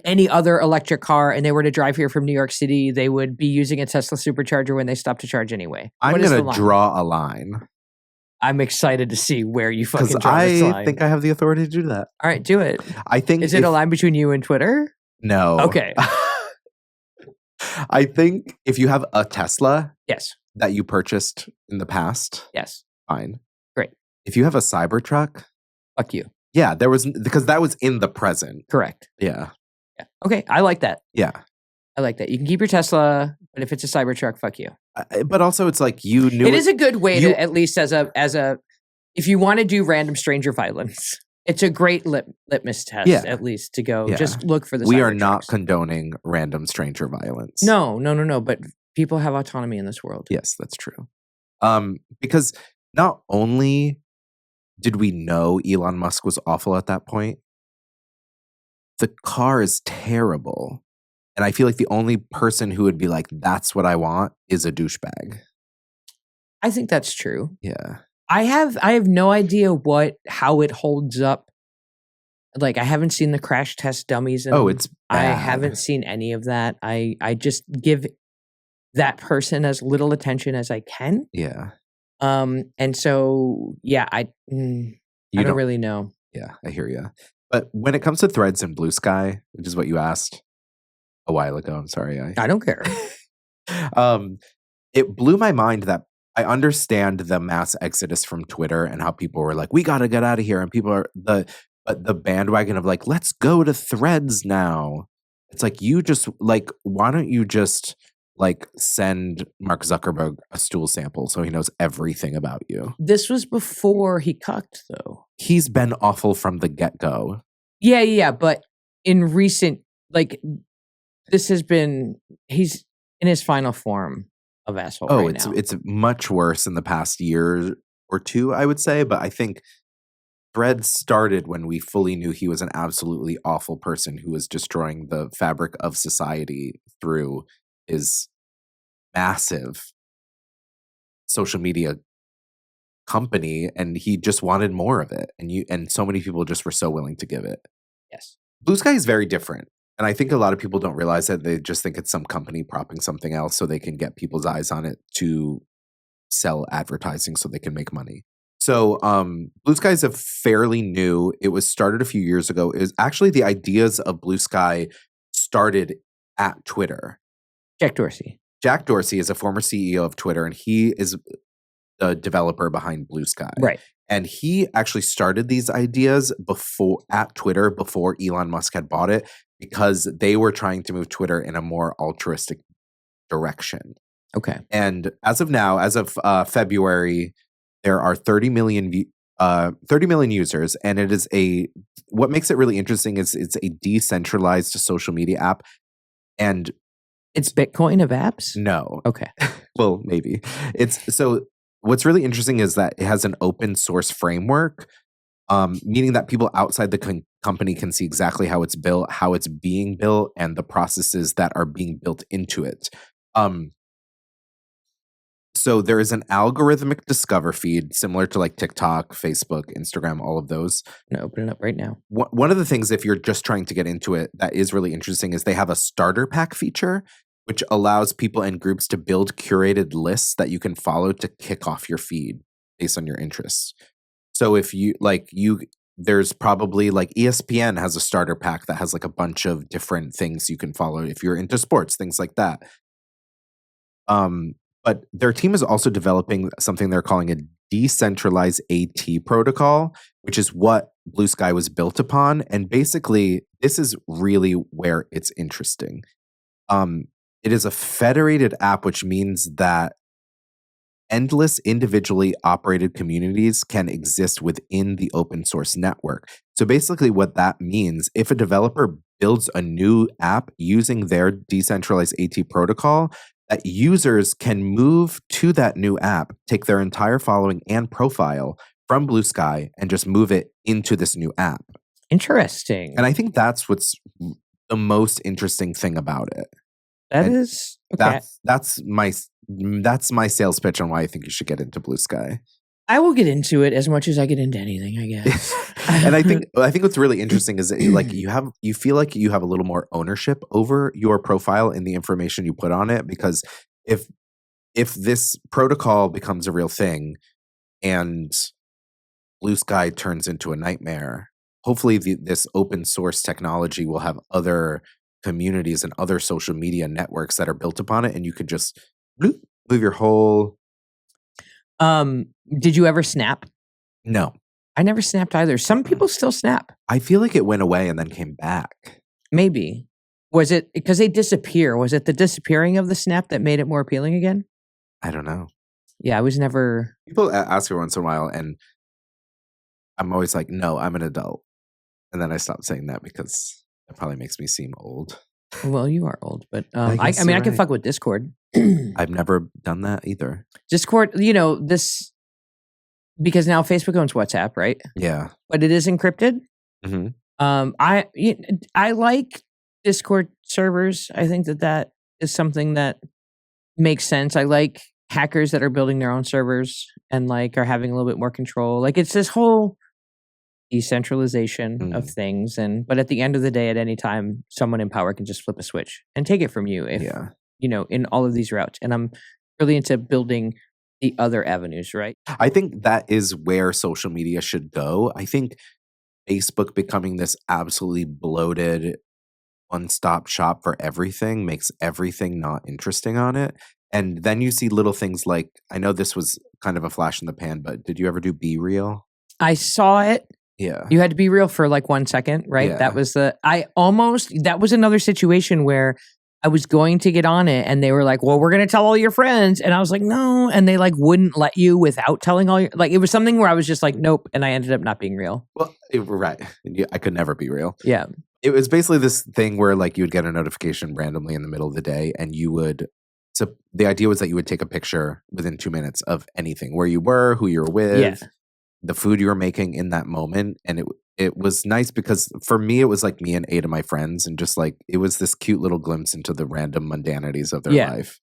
any other electric car and they were to drive here from New York City, they would be using a Tesla supercharger when they stop to charge anyway. I'm going to draw a line. I'm excited to see where you fucking draw this line. I think I have the authority to do that. All right, do it. Is it a line between you and Twitter? No. Okay. I think if you have a Tesla, yes, that you purchased in the past, yes, fine, great. If you have a Cybertruck, fuck you. Yeah, because that was in the present. Correct. Yeah. Okay, I like that. Yeah. I like that. You can keep your Tesla, but if it's a Cybertruck, fuck you. But also, it's like you knew it is a good way to, at least as a, if you want to do random stranger violence, it's a great litmus test, at least to go just look for the. We are not condoning random stranger violence. No. But people have autonomy in this world. Yes, that's true. Because not only did we know Elon Musk was awful at that point, the car is terrible. And I feel like the only person who would be like, that's what I want, is a douchebag. I think that's true. Yeah. I have no idea how it holds up. Like, I haven't seen the crash test dummies. It's bad. I haven't seen any of that. I just give that person as little attention as I can. Yeah. And so, yeah, I don't really know. Yeah, I hear you. But when it comes to Threads and Blue Sky, which is what you asked a while ago, I'm sorry. I don't care. It blew my mind that I understand the mass exodus from Twitter and how people were like, we got to get out of here. And people are the bandwagon of like, let's go to Threads now. It's like, why don't you just like send Mark Zuckerberg a stool sample so he knows everything about you? This was before he cucked, though. He's been awful from the get-go. Yeah, but in recent, like, he's in his final form of asshole right now. It's much worse in the past year or two, I would say, but I think Threads started when we fully knew he was an absolutely awful person who was destroying the fabric of society through his massive social media company, and he just wanted more of it, and so many people just were so willing to give it. Yes. Blue Sky is very different, and I think a lot of people don't realize that. They just think it's some company propping something else so they can get people's eyes on it to sell advertising so they can make money. So Blue Sky is a fairly new, it was started a few years ago. It was actually the ideas of Blue Sky started at Twitter. Jack Dorsey is a former CEO of Twitter, and he is the developer behind Blue Sky. Right. And he actually started these ideas at Twitter before Elon Musk had bought it, because they were trying to move Twitter in a more altruistic direction. Okay. And as of now, as of February, there are 30 million 30 million users, and it is what makes it really interesting is it's a decentralized social media app, and it's Bitcoin of apps? No. Okay. Well, maybe. So what's really interesting is that it has an open source framework, meaning that people outside the company can see exactly how it's built, how it's being built, and the processes that are being built into it. So there is an algorithmic discover feed similar to like TikTok, Facebook, Instagram, all of those. I'm gonna open it up right now. One of the things, if you're just trying to get into it, that is really interesting is they have a starter pack feature, which allows people and groups to build curated lists that you can follow to kick off your feed based on your interests. So if there's probably like ESPN has a starter pack that has like a bunch of different things you can follow if you're into sports, things like that. But their team is also developing something they're calling a decentralized AT protocol, which is what Blue Sky was built upon. And basically, this is really where it's interesting. It is a federated app, which means that endless individually operated communities can exist within the open source network. So basically what that means, if a developer builds a new app using their decentralized AT protocol, that users can move to that new app, take their entire following and profile from Blue Sky and just move it into this new app. Interesting. And I think that's what's the most interesting thing about it. Is okay. That's my sales pitch on why I think you should get into Blue Sky. I will get into it as much as I get into anything, I guess. And I think what's really interesting is that you feel like you have a little more ownership over your profile and the information you put on it, because if this protocol becomes a real thing and Blue Sky turns into a nightmare, hopefully this open source technology will have other communities and other social media networks that are built upon it, and you could just move your whole. Did you ever snap? No. I never snapped either. Some people still snap. I feel like it went away and then came back. Maybe. Was it because they disappear? Was it the disappearing of the snap that made it more appealing again? I don't know. Yeah, I was never. People ask me once in a while, and I'm always like, no, I'm an adult. And then I stopped saying that because it probably makes me seem old. Well, you are old, but I can right. fuck with Discord. I've never done that either. Discord, this because now Facebook owns WhatsApp, right? Yeah, but it is encrypted. Mm-hmm. I like Discord servers. I think that is something that makes sense. I like hackers that are building their own servers and are having a little bit more control. Like it's this whole decentralization of things, but at the end of the day, at any time, someone in power can just flip a switch and take it from you. If in all of these routes, and I'm really into building the other avenues, right? I think that is where social media should go. I think Facebook becoming this absolutely bloated one-stop shop for everything makes everything not interesting on it. And then you see little things like, I know this was kind of a flash in the pan, but did you ever do Be Real? I saw it. Yeah. You had to be real for 1 second, right? Yeah. That was that was another situation where I was going to get on it and they were like, well, we're going to tell all your friends. And I was like, no. And they wouldn't let you without telling all your, it was something where I was just like, nope. And I ended up not being real. Well, right. I could never be real. Yeah. It was basically this thing where you would get a notification randomly in the middle of the day and you would, so the idea was that you would take a picture within 2 minutes of anything, where you were, who you were with, the food you were making in that moment. And it was nice because for me, it was me and 8 of my friends, and just it was this cute little glimpse into the random mundanities of their life,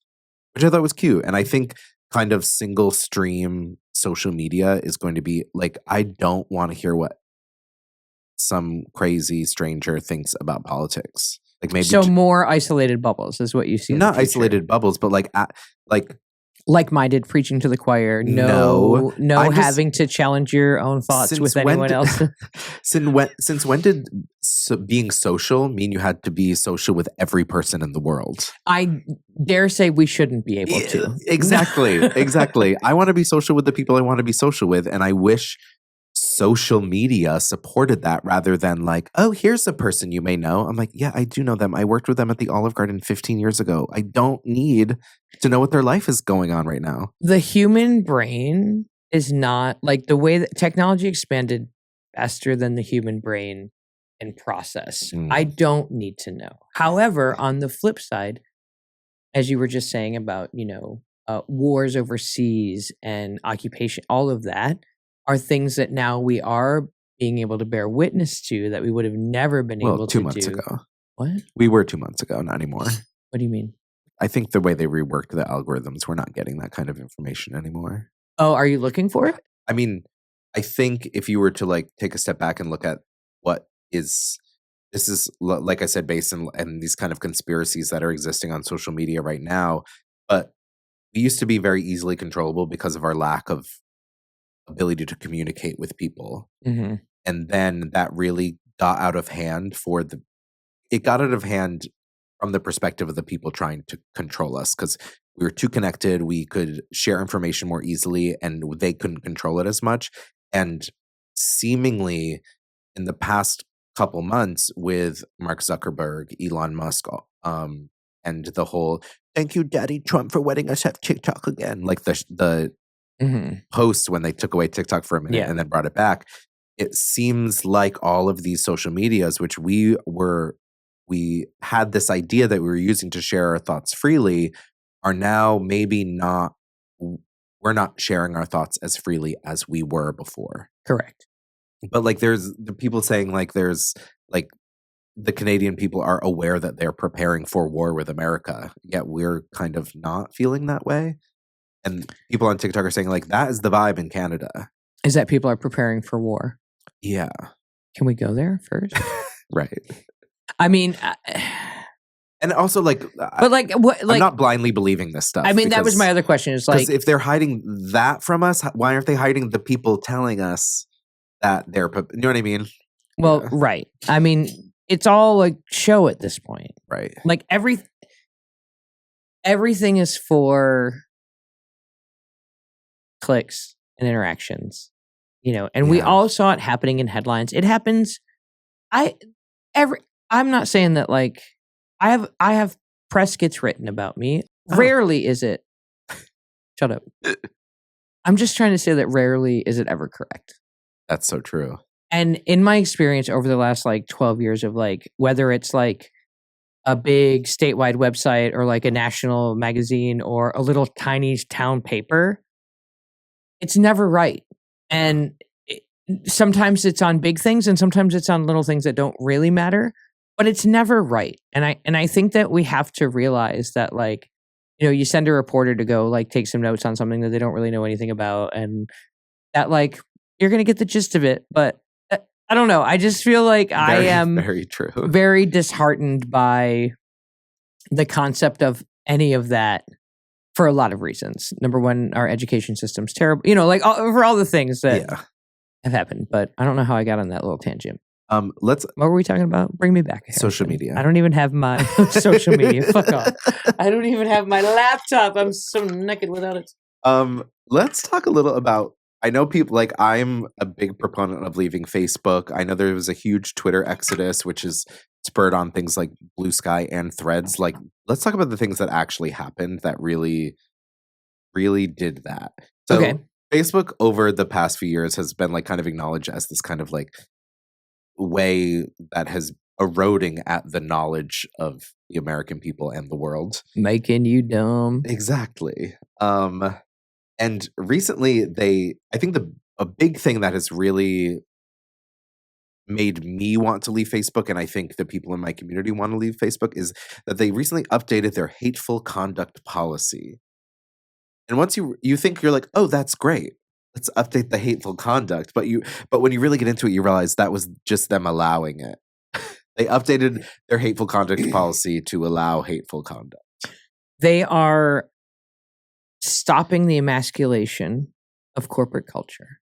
which I thought was cute. And I think kind of single stream social media is going to be I don't want to hear what some crazy stranger thinks about politics. Maybe so more isolated bubbles is what you see. Not isolated bubbles, but like-minded preaching to the choir. No having to challenge your own thoughts with anyone else. Since when did being social mean you had to be social with every person in the world? I dare say we shouldn't be able to. Exactly. I want to be social with the people I want to be social with, and I wish social media supported that rather than oh, here's a person you may know. I'm yeah, I do know them. I worked with them at the Olive Garden 15 years ago. I don't need to know what their life is going on right now. The human brain is not like the way that technology expanded faster than the human brain and process. I don't need to know. However, on the flip side, as you were just saying about, wars overseas and occupation, all of that are things that now we are being able to bear witness to that we would have never been able to do. 2 months ago. What? We were 2 months ago, not anymore. What do you mean? I think the way they reworked the algorithms, we're not getting that kind of information anymore. Oh, are you looking for it? I mean, I think if you were to like take a step back and look at what this is, like I said, based in these kind of conspiracies that are existing on social media right now, but we used to be very easily controllable because of our lack of ability to communicate with people. Mm-hmm. And then that really got out of hand it got out of hand from the perspective of the people trying to control us, because we were too connected. We could share information more easily and they couldn't control it as much. And seemingly in the past couple months with Mark Zuckerberg, Elon Musk, and the whole "thank you, Daddy Trump, for letting us have TikTok again," like the post when they took away TikTok for a minute and then brought it back. It seems like all of these social medias, which we had this idea that we were using to share our thoughts freely, are now maybe not. We're not sharing our thoughts as freely as we were before. Correct. But like, there's the people saying like, there's like the Canadian people are aware that they're preparing for war with America, yet we're kind of not feeling that way. And people on TikTok are saying like, that is the vibe in Canada. Is that people are preparing for war? Yeah. Can we go there first? Right. I mean, and also like, but like, what? Like, I'm not blindly believing this stuff. I mean, that was my other question. Is like, if they're hiding that from us, why aren't they hiding the people telling us that they're? You know what I mean? Well, right. I mean, it's all like show at this point, right? Like everything is for clicks and interactions, and we all saw it happening in headlines. It happens. I'm not saying that like I have press gets written about me. Rarely is it. Shut up. I'm just trying to say that rarely is it ever correct. That's so true. And in my experience over the last like 12 years of like, whether it's like a big statewide website or like a national magazine or a little tiny town paper, it's never right. And sometimes it's on big things and sometimes it's on little things that don't really matter, but it's never right. And I think that we have to realize that like, you send a reporter to go like take some notes on something that they don't really know anything about, and that like you're going to get the gist of it. But I don't know. I just feel like I am very true, very disheartened by the concept of any of that for a lot of reasons. Number one, our education system's terrible. Like for all the things that have happened. But I don't know how I got on that little tangent. What were we talking about? Bring me back. Harrison. Social media. I don't even have my social media. Fuck off. I don't even have my laptop. I'm so naked without it. Let's talk a little about, I know people like, I'm a big proponent of leaving Facebook. I know there was a huge Twitter exodus, which is spurred on things like Blue Sky and Threads. Like, let's talk about the things that actually happened that really, really did that. So Facebook over the past few years has been like kind of acknowledged as this kind of like way that has eroding at the knowledge of the American people and the world. Making you dumb. Exactly. And recently I think a big thing that has really made me want to leave Facebook, and I think the people in my community want to leave Facebook, is that they recently updated their hateful conduct policy. And once you think you're like, oh, that's great, let's update the hateful conduct. But when you really get into it, you realize that was just them allowing it. They updated their hateful conduct policy to allow hateful conduct. They are stopping the emasculation of corporate culture.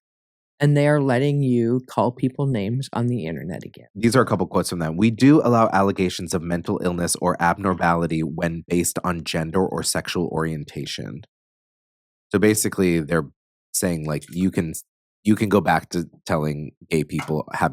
And they are letting you call people names on the internet again. These are a couple quotes from them. "We do allow allegations of mental illness or abnormality when based on gender or sexual orientation." So basically, they're saying like you can go back to telling gay people have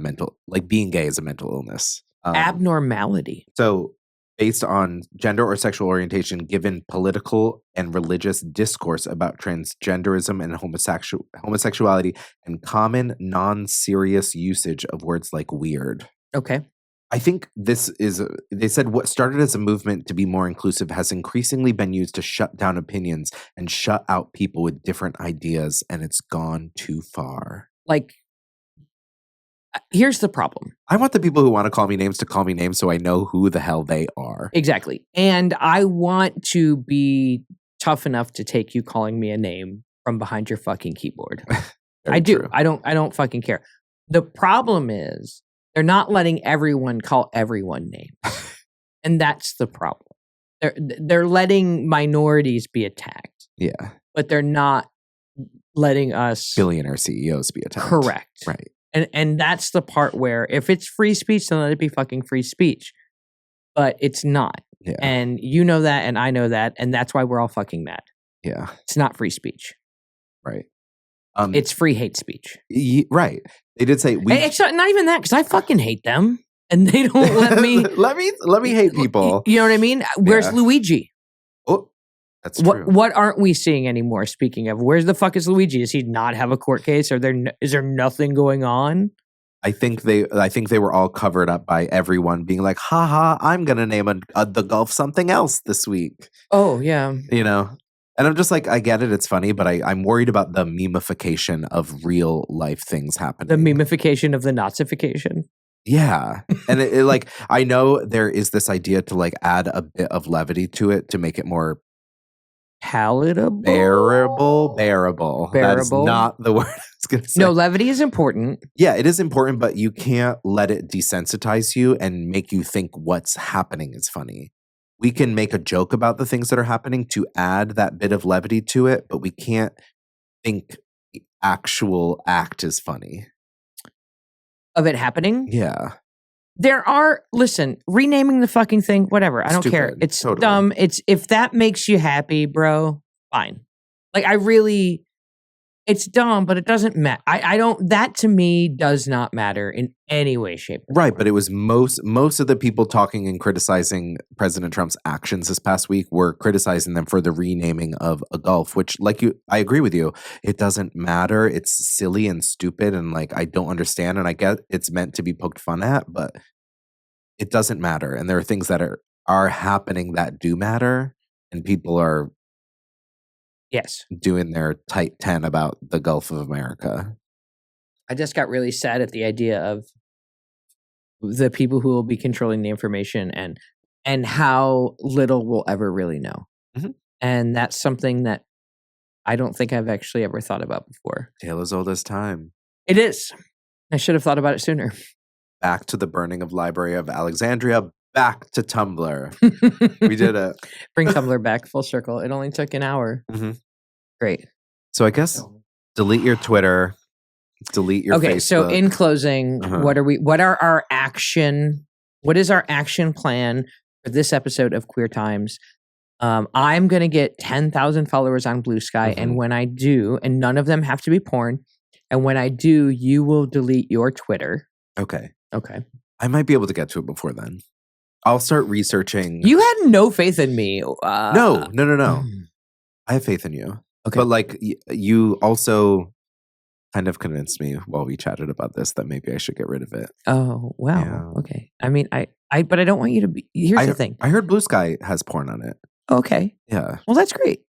being gay is a mental illness. Abnormality. So based on gender or sexual orientation given political and religious discourse about transgenderism and homosexuality and common non-serious usage of words like weird. Okay. I think this is, they said what started as a movement to be more inclusive has increasingly been used to shut down opinions and shut out people with different ideas, and it's gone too far. Like, here's the problem. I want the people who want to call me names to call me names so I know who the hell they are. Exactly. And I want to be tough enough to take you calling me a name from behind your fucking keyboard. I do. True. I don't fucking care. The problem is they're not letting everyone call everyone names. And that's the problem. They're letting minorities be attacked. Yeah. But they're not letting us Billionaire CEOs be attacked. Correct. Right. And that's the part where if it's free speech, then let it be fucking free speech. But it's not. Yeah. And you know that, and I know that, and that's why we're all fucking mad. Yeah. It's not free speech. Right. It's free hate speech. Right. They did say It's not even that, because I fucking hate them, and they don't let me. let me hate people. You know what I mean? Where's Yeah. Luigi? Oh, that's true. What aren't we seeing anymore? Speaking of, where's the fuck is Luigi? Does he not have a court case? Is there nothing going on? I think they were all covered up by everyone being like, haha, I'm gonna name the Gulf something else this week. Oh yeah. You know? And I'm just like, I get it, it's funny, but I'm worried about the memification of real life things happening. The memification of the Nazification. Yeah. And it like, I know there is this idea to like add a bit of levity to it to make it more palatable. Bearable. That's not the word I was going to say. No, levity is important. Yeah, it is important, but you can't let it desensitize you and make you think what's happening is funny. We can make a joke about the things that are happening to add that bit of levity to it, but we can't think the actual act is funny. Of it happening? Yeah. Listen, renaming the fucking thing, whatever. I don't care. Stupid. It's Totally. dumb. If that makes you happy, bro, fine. Like, it's dumb, but it doesn't matter. That to me does not matter in any way, shape, or Right, form. but it was most of the people talking and criticizing President Trump's actions this past week were criticizing them for the renaming of a Gulf, which I agree with you. It doesn't matter. It's silly and stupid and like I don't understand, and I get it's meant to be poked fun at, but it doesn't matter. And there are things that are happening that do matter, and people are Yes. doing their tight 10 about the Gulf of America. I just got really sad at the idea of the people who will be controlling the information and how little we'll ever really know. Mm-hmm. And that's something that I don't think I've actually ever thought about before. Tale as old as time. It is. I should have thought about it sooner. Back to the burning of Library of Alexandria. Back to Tumblr. We did it. Bring Tumblr back full circle. It only took an hour. Mm-hmm. Great. So I guess delete your Twitter, delete your Facebook. So in closing, Uh-huh. what is our action plan for this episode of Queer Times? I'm going to get 10,000 followers on Blue Sky. Mm-hmm. And when I do, and none of them have to be porn. And when I do, you will delete your Twitter. Okay. Okay. I might be able to get to it before then. I'll start researching. You had no faith in me. No. I have faith in you. Okay. But like you also kind of convinced me while we chatted about this that maybe I should get rid of it. Oh, wow. Yeah. Okay. I mean, but I don't want you to be. Here's the thing. I heard Blue Sky has porn on it. Okay. Yeah. Well, that's great.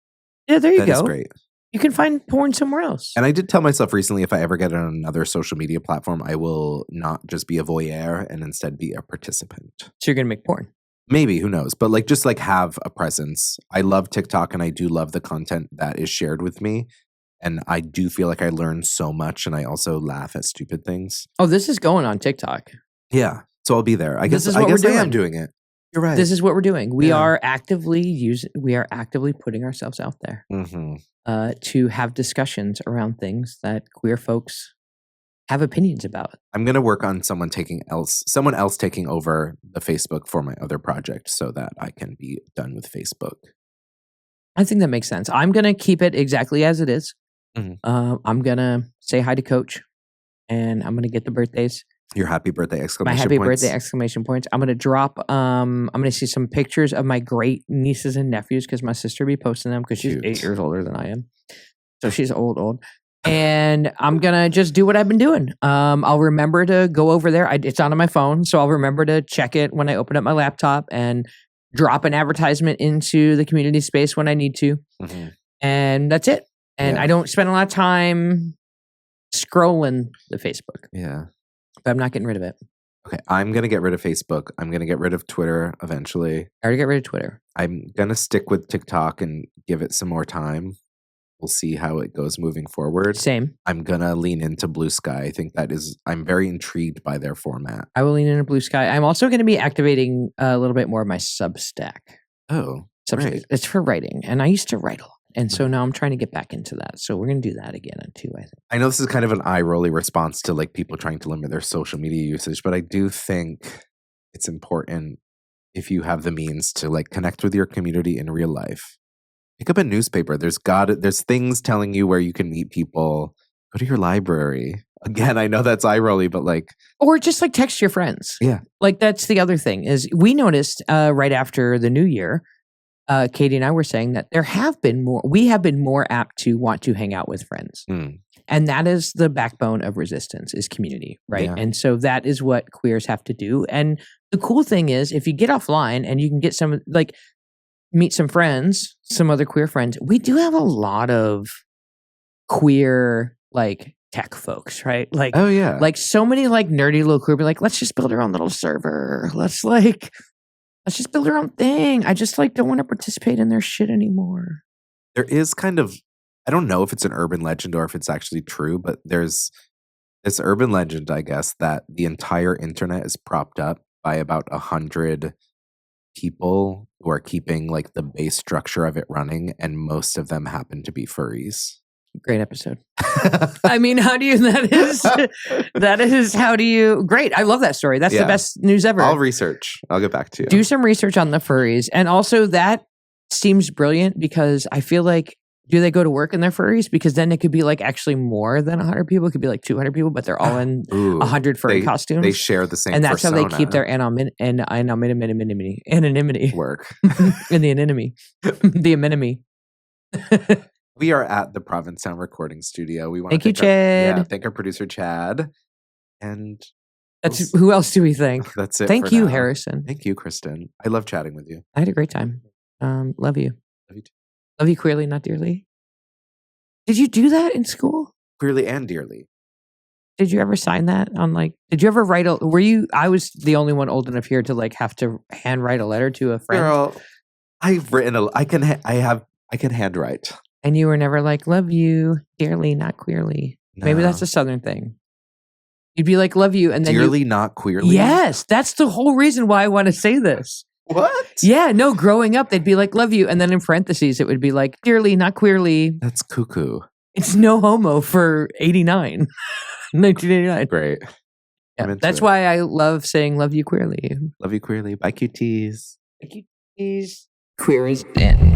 Yeah, there you That go. is great. You can find porn somewhere else. And I did tell myself recently if I ever get on another social media platform, I will not just be a voyeur and instead be a participant. So you're going to make porn. Maybe, who knows? But like just like have a presence. I love TikTok and I do love the content that is shared with me. And I do feel like I learn so much and I also laugh at stupid things. Oh, this is going on TikTok. Yeah. So I'll be there. I guess This is I what we're am doing. doing it. You're right. This is what we're doing. We Yeah. are actively putting ourselves out there Mm-hmm. to have discussions around things that queer folks have opinions about. I'm gonna work on someone else taking over the Facebook for my other project so that I can be done with Facebook. I think that makes sense. I'm going to keep it exactly as it is. Mhm. I'm going to say hi to Coach, and I'm going to get the birthdays. Your happy birthday My exclamation happy points. birthday exclamation points. I'm gonna drop. I'm gonna see some pictures of my great nieces and nephews because my sister be posting them because she's Cute. 8 years older than I am, so she's old. And I'm gonna just do what I've been doing. I'll remember to go over there. It's on my phone, so I'll remember to check it when I open up my laptop and drop an advertisement into the community space when I need to. Mhm. And that's it. And Yeah. I don't spend a lot of time scrolling the Facebook, Yeah. but I'm not getting rid of it. Okay. I'm going to get rid of Facebook. I'm going to get rid of Twitter eventually. I already got rid of Twitter. I'm going to stick with TikTok and give it some more time. We'll see how it goes moving forward. Same. I'm going to lean into Blue Sky. I think I'm very intrigued by their format. I will lean into Blue Sky. I'm also going to be activating a little bit more of my Substack. Oh, Substack. right. It's for writing, and I used to write a lot. And so now I'm trying to get back into that. So we're going to do that again too, I think. I know this is kind of an eye-rolly response to like people trying to limit their social media usage, but I do think it's important if you have the means to like connect with your community in real life. Pick up a newspaper. There's things telling you where you can meet people. Go to your library. Again, I know that's eye-rolly, but like... Or just like text your friends. Yeah. Like that's the other thing is we noticed right after the new year, Katie and I were saying that we have been more apt to want to hang out with friends. Mm. And that is the backbone of resistance is community, right? Yeah. And so that is what queers have to do. And the cool thing is if you get offline and you can get meet some friends, some other queer friends, we do have a lot of queer like tech folks, right? Like, oh yeah. Like so many like nerdy little queer be like, let's just build our own little server. Let's just build our own thing. I just like don't want to participate in their shit anymore. There is kind of, I don't know if it's an urban legend or if it's actually true, but there's this urban legend, I guess, that the entire internet is propped up by about 100 people who are keeping like the base structure of it running, and most of them happen to be furries. Great episode. I mean, how do you, great. I love that story. That's the best news ever. I'll research. I'll get back to you. Do some research on the furries. And also that seems brilliant because I feel like, do they go to work in their furries? Because then it could be like actually more than 100 people. It could be like 200 people, but they're all in 100 furry costumes. They share the same and that's persona. how they keep their anonymity work. In the anonymity. The anonymity. We are at the Provincetown recording studio. We want thank to you, Chad. thank our producer Chad. And who else do we thank? That's it. Thank you, Harrison. Thank you, Kristen. I love chatting with you. I had a great time. Love you. Love you too. Love you queerly, not dearly. Did you do that in school? Queerly and dearly. Did you ever sign that on did you ever write I was the only one old enough here to like have to handwrite a letter to a friend. Girl, I've written I can handwrite. And you were never like, love you dearly, not queerly. No. Maybe that's a Southern thing. You'd be like, love you. And then dearly, not queerly? Yes. That's the whole reason why I want to say this. What? Yeah, no, growing up, they'd be like, love you. And then in parentheses, it would be like, dearly, not queerly. That's cuckoo. It's no homo for 1989. Great. Yeah, that's why I love saying love you queerly. Love you queerly. Bye, cuties. Bye, cuties. Queer is in.